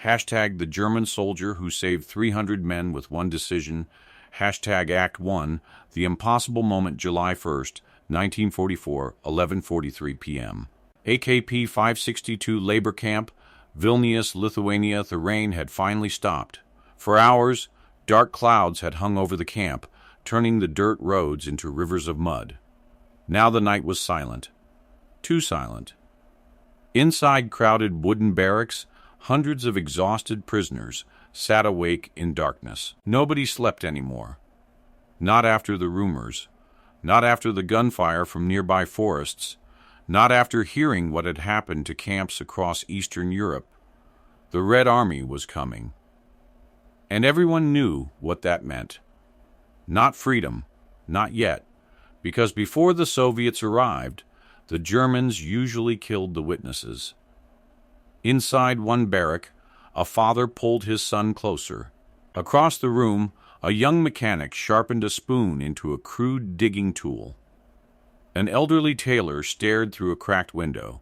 Hashtag the German soldier who saved 300 men with one decision. Hashtag Act 1, the impossible moment, July 1st, 1944, 11:43 p.m. AKP 562 labor camp, Vilnius, Lithuania. The rain had finally stopped. For hours, dark clouds had hung over the camp, turning the dirt roads into rivers of mud. Now the night was silent. Too silent. Inside crowded wooden barracks, hundreds of exhausted prisoners sat awake in darkness. Nobody slept anymore. Not after the rumors. Not after the gunfire from nearby forests. Not after hearing what had happened to camps across Eastern Europe. The Red Army was coming. And everyone knew what that meant. Not freedom, not yet, because before the Soviets arrived, the Germans usually killed the witnesses. Inside one barrack, a father pulled his son closer. Across the room, a young mechanic sharpened a spoon into a crude digging tool. An elderly tailor stared through a cracked window,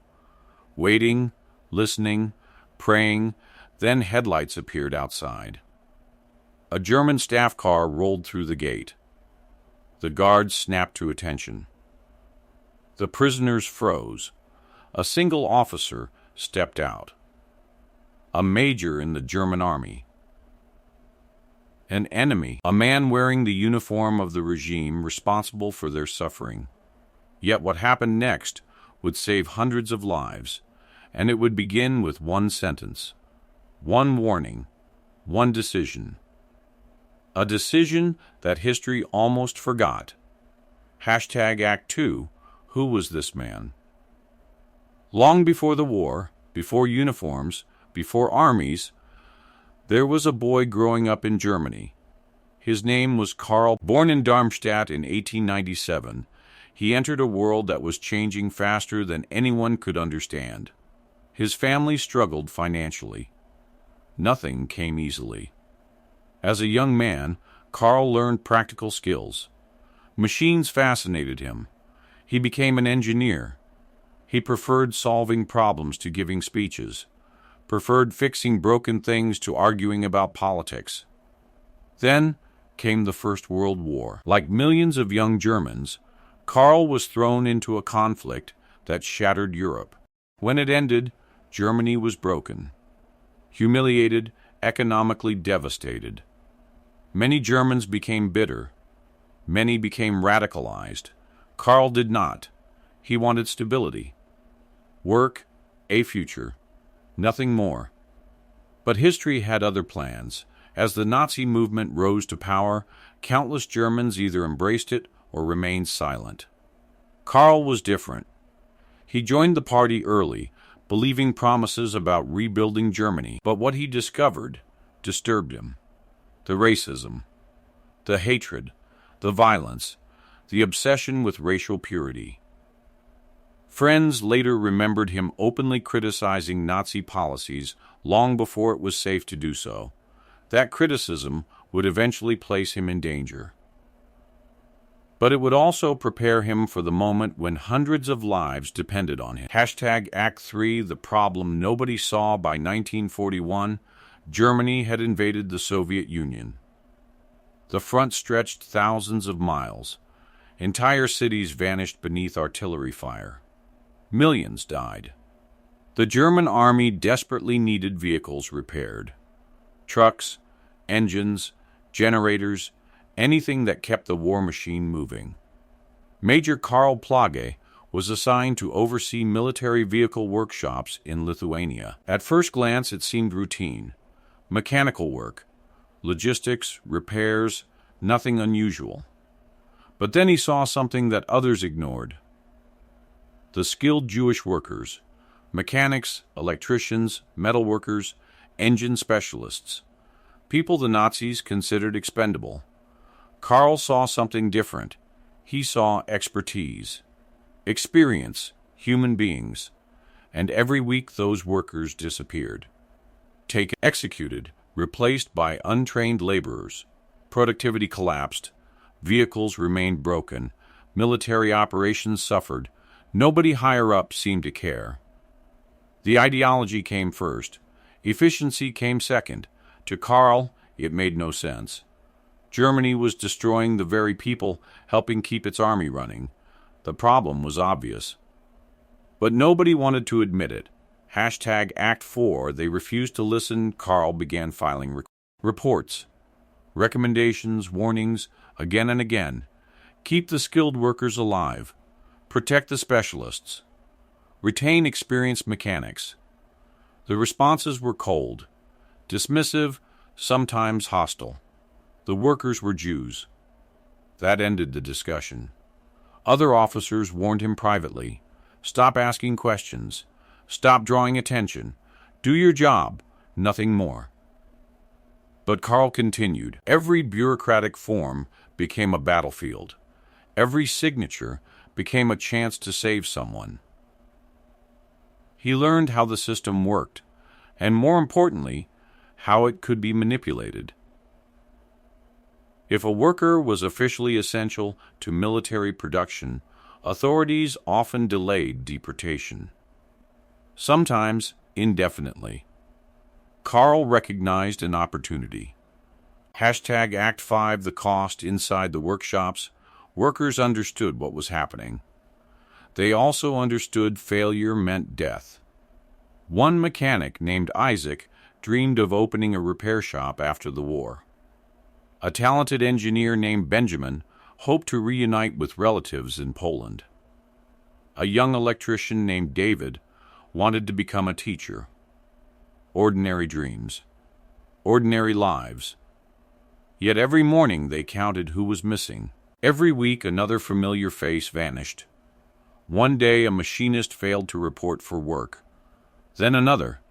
waiting, listening, praying. Then headlights appeared outside. A German staff car rolled through the gate. The guards snapped to attention. The prisoners froze. A single officer stepped out. A major in the German army. An enemy, a man wearing the uniform of the regime responsible for their suffering. Yet what happened next would save hundreds of lives, and it would begin with one sentence, one warning, one decision. A decision that history almost forgot. Hashtag Act 2, who was this man? Long before the war, before uniforms, before armies, there was a boy growing up in Germany. His name was Karl. Born in Darmstadt in 1897, he entered a world that was changing faster than anyone could understand. His family struggled financially. Nothing came easily. As a young man, Karl learned practical skills. Machines fascinated him. He became an engineer. He preferred solving problems to giving speeches, preferred fixing broken things to arguing about politics. Then came the First World War. Like millions of young Germans, Karl was thrown into a conflict that shattered Europe. When it ended, Germany was broken, humiliated, economically devastated. Many Germans became bitter. Many became radicalized. Karl did not. He wanted stability. Work, a future. Nothing more. But history had other plans. As the Nazi movement rose to power, countless Germans either embraced it or remained silent. Karl was different. He joined the party early, believing promises about rebuilding Germany. But what he discovered disturbed him. The racism, the hatred, the violence, the obsession with racial purity. Friends later remembered him openly criticizing Nazi policies long before it was safe to do so. That criticism would eventually place him in danger. But it would also prepare him for the moment when hundreds of lives depended on him. Hashtag Act 3, the problem nobody saw. By 1941, Germany had invaded the Soviet Union. The front stretched thousands of miles. Entire cities vanished beneath artillery fire. Millions died. The German army desperately needed vehicles repaired. Trucks, engines, generators, anything that kept the war machine moving. Major Karl Plage was assigned to oversee military vehicle workshops in Lithuania. At first glance, it seemed routine. Mechanical work, logistics, repairs, nothing unusual. But then he saw something that others ignored. The skilled Jewish workers, mechanics, electricians, metalworkers, engine specialists, people the Nazis considered expendable. Karl saw something different. He saw expertise, experience, human beings, and every week those workers disappeared. Executed, replaced by untrained laborers. Productivity collapsed. Vehicles remained broken. Military operations suffered. Nobody higher up seemed to care. The ideology came first. Efficiency came second. To Karl, it made no sense. Germany was destroying the very people helping keep its army running. The problem was obvious. But nobody wanted to admit it. Hashtag Act 4, they refused to listen. Karl began filing reports, recommendations, warnings, again and again. Keep the skilled workers alive. Protect the specialists. Retain experienced mechanics. The responses were cold, dismissive, sometimes hostile. The workers were Jews. That ended the discussion. Other officers warned him privately. Stop asking questions. Stop drawing attention. Do your job. Nothing more. But Karl continued. Every bureaucratic form became a battlefield. Every signature became a chance to save someone. He learned how the system worked, and more importantly, how it could be manipulated. If a worker was officially essential to military production, authorities often delayed deportation. Sometimes indefinitely. Karl recognized an opportunity. Hashtag Act 5, the cost inside the workshops. Workers understood what was happening. They also understood failure meant death. One mechanic named Isaac dreamed of opening a repair shop after the war. A talented engineer named Benjamin hoped to reunite with relatives in Poland. A young electrician named David wanted to become a teacher. Ordinary dreams. Ordinary lives. Yet every morning they counted who was missing. Every week another familiar face vanished. One day a machinist failed to report for work. Then another.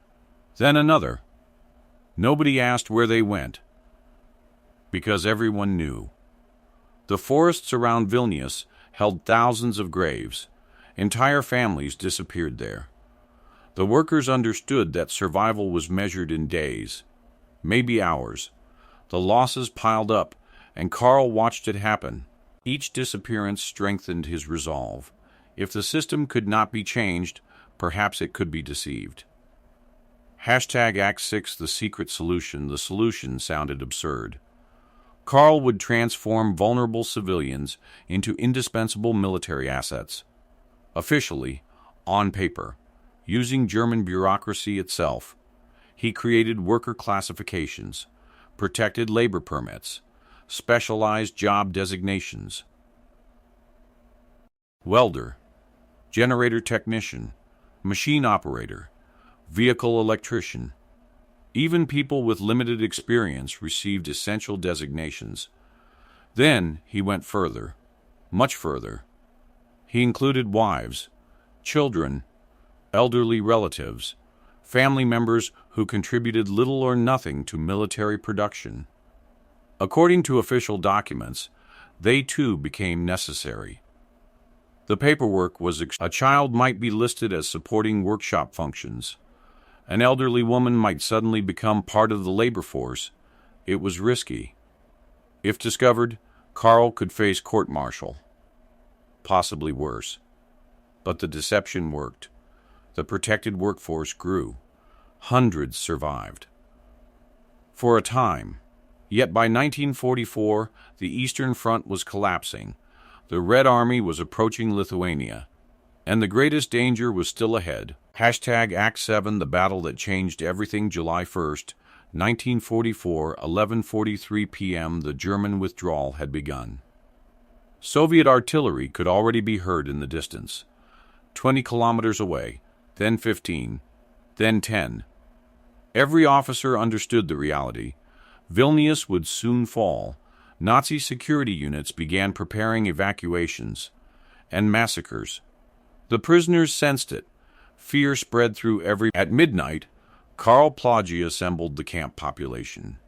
Then another. Nobody asked where they went, because everyone knew. The forests around Vilnius held thousands of graves. Entire families disappeared there. The workers understood that survival was measured in days, maybe hours. The losses piled up, and Karl watched it happen. Each disappearance strengthened his resolve. If the system could not be changed, perhaps it could be deceived. Hashtag Act 6, the secret solution. The solution sounded absurd. Karl would transform vulnerable civilians into indispensable military assets. Officially, on paper, using German bureaucracy itself, he created worker classifications, protected labor permits, specialized job designations. Welder, generator technician, machine operator, vehicle electrician. Even people with limited experience received essential designations. Then he went further, much further. He included wives, children, elderly relatives, family members who contributed little or nothing to military production. According to official documents, they too became necessary. The paperwork was a child might be listed as supporting workshop functions. An elderly woman might suddenly become part of the labor force. It was risky. If discovered, Karl could face court-martial. Possibly worse. But the deception worked. The protected workforce grew. Hundreds survived. For a time. Yet by 1944, the Eastern Front was collapsing. The Red Army was approaching Lithuania. And the greatest danger was still ahead. Hashtag Act 7, the battle that changed everything. July 1st, 1944, 11:43 p.m. The German withdrawal had begun. Soviet artillery could already be heard in the distance. 20 kilometers away, then 15, then 10. Every officer understood the reality. Vilnius would soon fall. Nazi security units began preparing evacuations and massacres. The prisoners sensed it. Fear spread through every... At midnight, Karl Plagi assembled the camp population.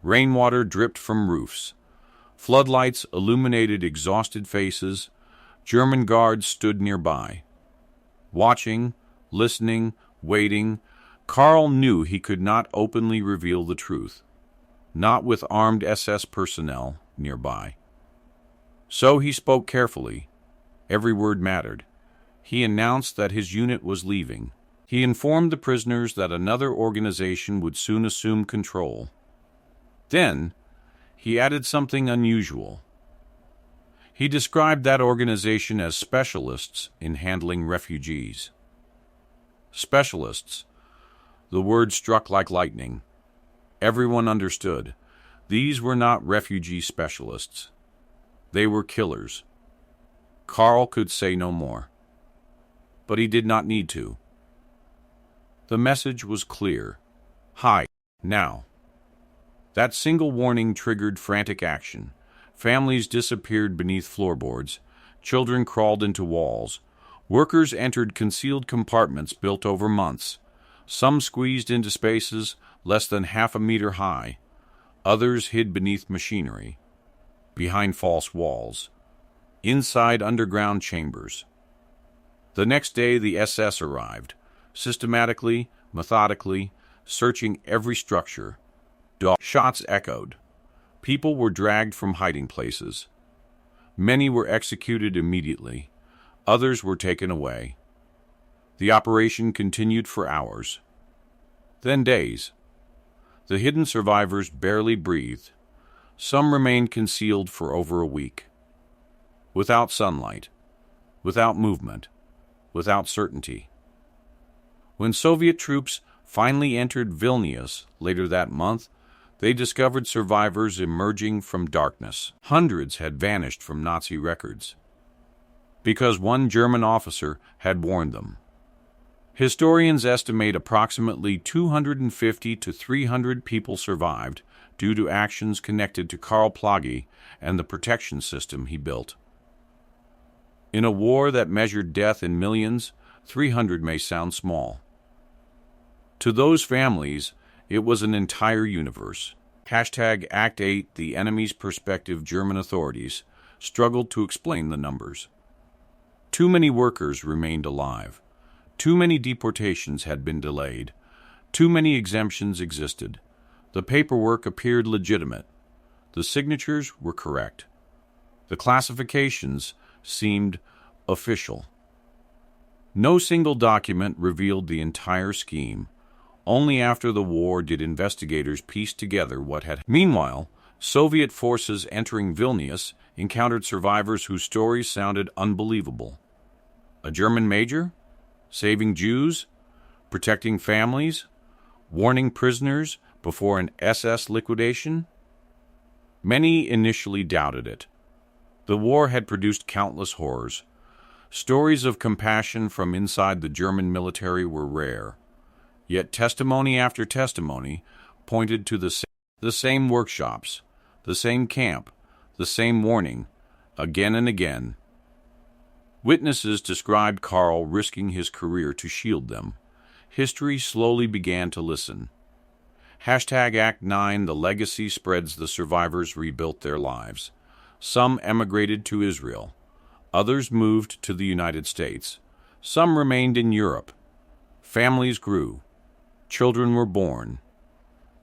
Rainwater dripped from roofs. Floodlights illuminated exhausted faces. German guards stood nearby. Watching, listening, waiting, Karl knew he could not openly reveal the truth, not with armed SS personnel nearby. So he spoke carefully. Every word mattered. He announced that his unit was leaving. He informed the prisoners that another organization would soon assume control. Then, he added something unusual. He described that organization as specialists in handling refugees. Specialists. The word struck like lightning. Everyone understood. These were not refugee specialists. They were killers. Karl could say no more. But he did not need to. The message was clear. Hide, now. That single warning triggered frantic action. Families disappeared beneath floorboards. Children crawled into walls. Workers entered concealed compartments built over months. Some squeezed into spaces less than half a meter high. Others hid beneath machinery, behind false walls, inside underground chambers. The next day the SS arrived, systematically, methodically, searching every structure. Shots echoed. People were dragged from hiding places. Many were executed immediately. Others were taken away. The operation continued for hours, then days. The hidden survivors barely breathed. Some remained concealed for over a week. Without sunlight, without movement, without certainty. When Soviet troops finally entered Vilnius later that month, they discovered survivors emerging from darkness. Hundreds had vanished from Nazi records, because one German officer had warned them. Historians estimate approximately 250 to 300 people survived due to actions connected to Karl Plagi and the protection system he built. In a war that measured death in millions, 300 may sound small. To those families, it was an entire universe. Act 8, the enemy's perspective. German authorities struggled to explain the numbers. Too many workers remained alive. Too many deportations had been delayed. Too many exemptions existed. The paperwork appeared legitimate. The signatures were correct. The classifications seemed official. No single document revealed the entire scheme. Only after the war did investigators piece together what had. Meanwhile, Soviet forces entering Vilnius encountered survivors whose stories sounded unbelievable. A German major? Saving Jews? Protecting families? Warning prisoners before an SS liquidation? Many initially doubted it. The war had produced countless horrors. Stories of compassion from inside the German military were rare. Yet testimony after testimony pointed to the same workshops, the same camp, the same warning, again and again. Witnesses described Karl risking his career to shield them. History slowly began to listen. Act 9, the legacy spreads. The survivors rebuilt their lives. Some emigrated to Israel. Others moved to the United States. Some remained in Europe. Families grew. Children were born.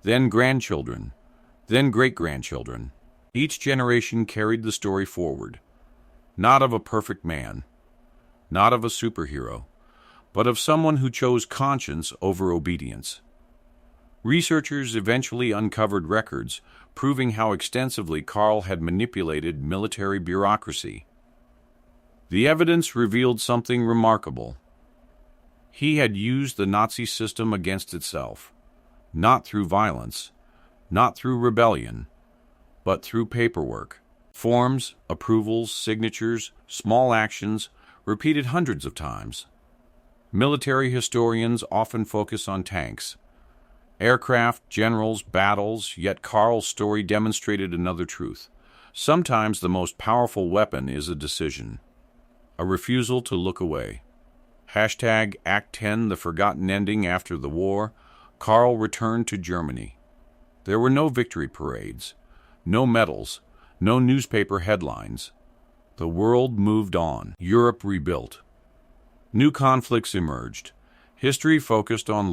Then grandchildren. Then great-grandchildren. Each generation carried the story forward. Not of a perfect man. Not of a superhero. But of someone who chose conscience over obedience. Researchers eventually uncovered records proving how extensively Karl had manipulated military bureaucracy. The evidence revealed something remarkable. He had used the Nazi system against itself, not through violence, not through rebellion, but through paperwork. Forms, approvals, signatures, small actions, repeated hundreds of times. Military historians often focus on tanks, aircraft, generals, battles, yet Karl's story demonstrated another truth. Sometimes the most powerful weapon is a decision, a refusal to look away. Act 10, the forgotten ending. After the war, Karl returned to Germany. There were no victory parades, no medals, no newspaper headlines. The world moved on. Europe rebuilt. New conflicts emerged. History focused on